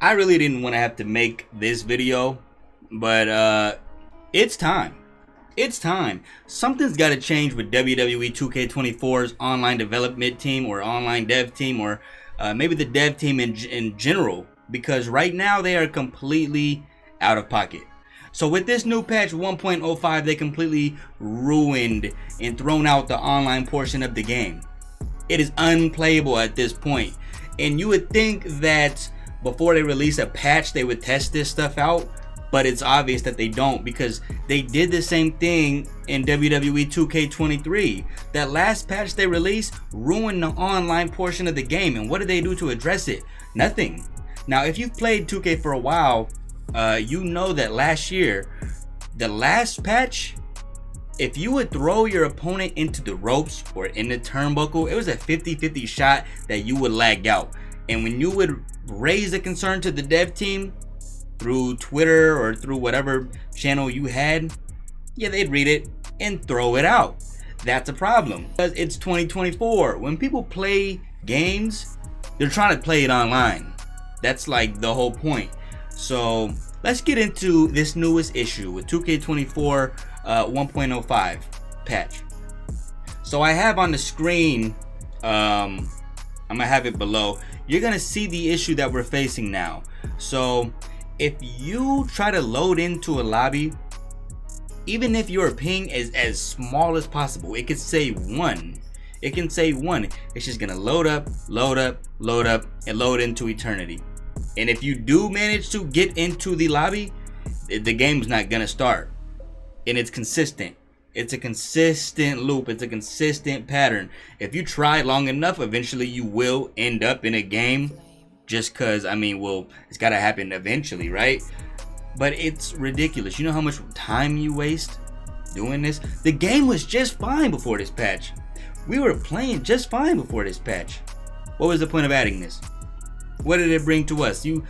I really didn't want to have to make this video, but it's time. It's time. Something's got to change with WWE 2K24's online development team or online dev team, or maybe the dev team in general, because right now they are completely out of pocket. So with this new patch 1.05, they completely ruined and thrown out the online portion of the game. It is unplayable at this point. And you would think that before they release a patch, they would test this stuff out, but it's obvious that they don't, because they did the same thing in WWE 2K23. That last patch they released ruined the online portion of the game, and what did they do to address it? Nothing. Now, if you've played 2K for a while, you know that last year, the last patch, if you would throw your opponent into the ropes or in the turnbuckle, it was a 50-50 shot that you would lag out. And when you would raise a concern to the dev team through Twitter or through whatever channel you had, yeah, they'd read it and throw it out. That's a problem, because it's 2024. When people play games, they're trying to play it online. That's like the whole point. So let's get into this newest issue with 2K24 1.05 patch. So I have on the screen, I'm gonna have it below. You're gonna see the issue that we're facing now. So if you try to load into a lobby, even if your ping is as small as possible, it could say 1. It can say 1. It's just gonna load up, and load into eternity. And if you do manage to get into the lobby, the game's not gonna start. And it's consistent. It's a consistent loop. It's a consistent pattern. If you try long enough, eventually you will end up in a game. Just cause, I mean, well, it's gotta happen eventually, right? But it's ridiculous. You know how much time you waste doing this? The game was just fine before this patch. We were playing just fine before this patch. What was the point of adding this? What did it bring to us? You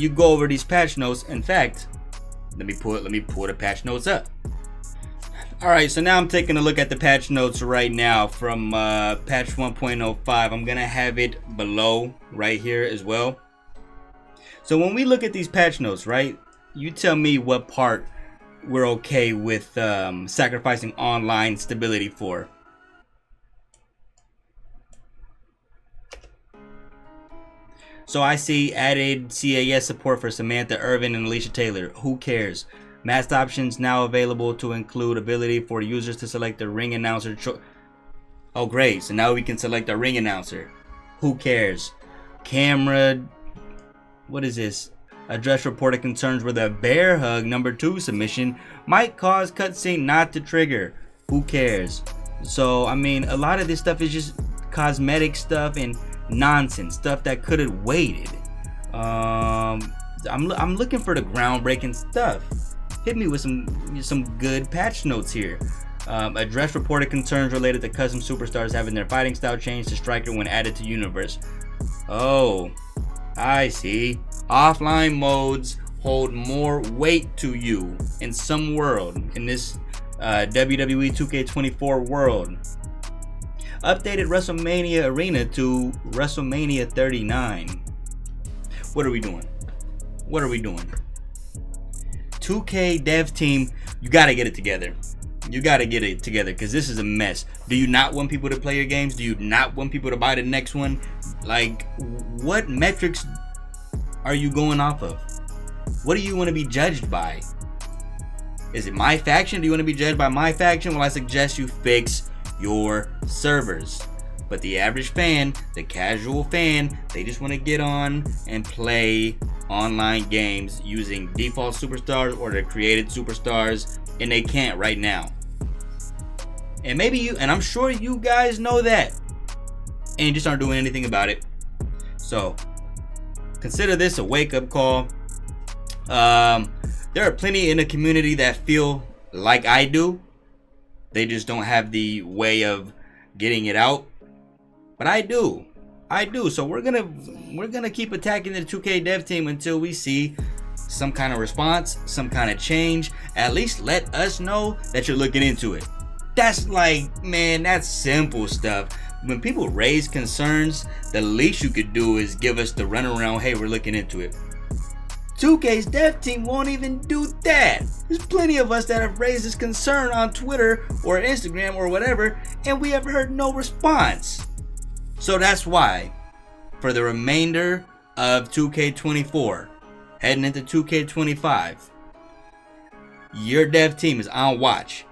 go over these patch notes. In fact, let me pull the patch notes up. All right, so now I'm taking a look at the patch notes right now from patch 1.05. I'm gonna have it below right here as well. So when we look at these patch notes, right, you tell me what part we're okay with sacrificing online stability for. So I see added CAS support for Samantha Irvin and Alicia Taylor. Who cares? Masked options now available to include ability for users to select the ring announcer. Oh great, so now we can select a ring announcer. Who cares? Camera, what is this? Address reported concerns with a bear hug #2 submission might cause cutscene not to trigger. Who cares? So I mean, a lot of this stuff is just cosmetic stuff and nonsense stuff that could have waited. I'm looking for the groundbreaking stuff. Hit me with some good patch notes here. Address reported concerns related to custom superstars having their fighting style changed to striker when added to universe. Oh, I see. Offline modes hold more weight to you in some world, in this WWE 2K24 world. Updated WrestleMania Arena to WrestleMania 39. What are we doing? What are we doing? 2K dev team, you gotta get it together. You gotta get it together, because this is a mess. Do you not want people to play your games? Do you not want people to buy the next one? Like, what metrics are you going off of? What do you want to be judged by? Is it my faction? Do you want to be judged by my faction? Well, I suggest you fix your servers. But the average fan, the casual fan, they just want to get on and play online games using default superstars or the created superstars, and they can't right now. And maybe you, and I'm sure you guys know that, and you just aren't doing anything about it. So consider this a wake-up call. There are plenty in the community that feel like I do. They just don't have the way of getting it out. But I do. So we're gonna keep attacking the 2K dev team until we see some kind of response, some kind of change. At least let us know that you're looking into it. That's like, man, that's simple stuff. When people raise concerns, the least you could do is give us the runaround, hey, we're looking into it. 2K's dev team won't even do that. There's plenty of us that have raised this concern on Twitter or Instagram or whatever, and we have heard no response. So that's why, for the remainder of 2K24, heading into 2K25, your dev team is on watch.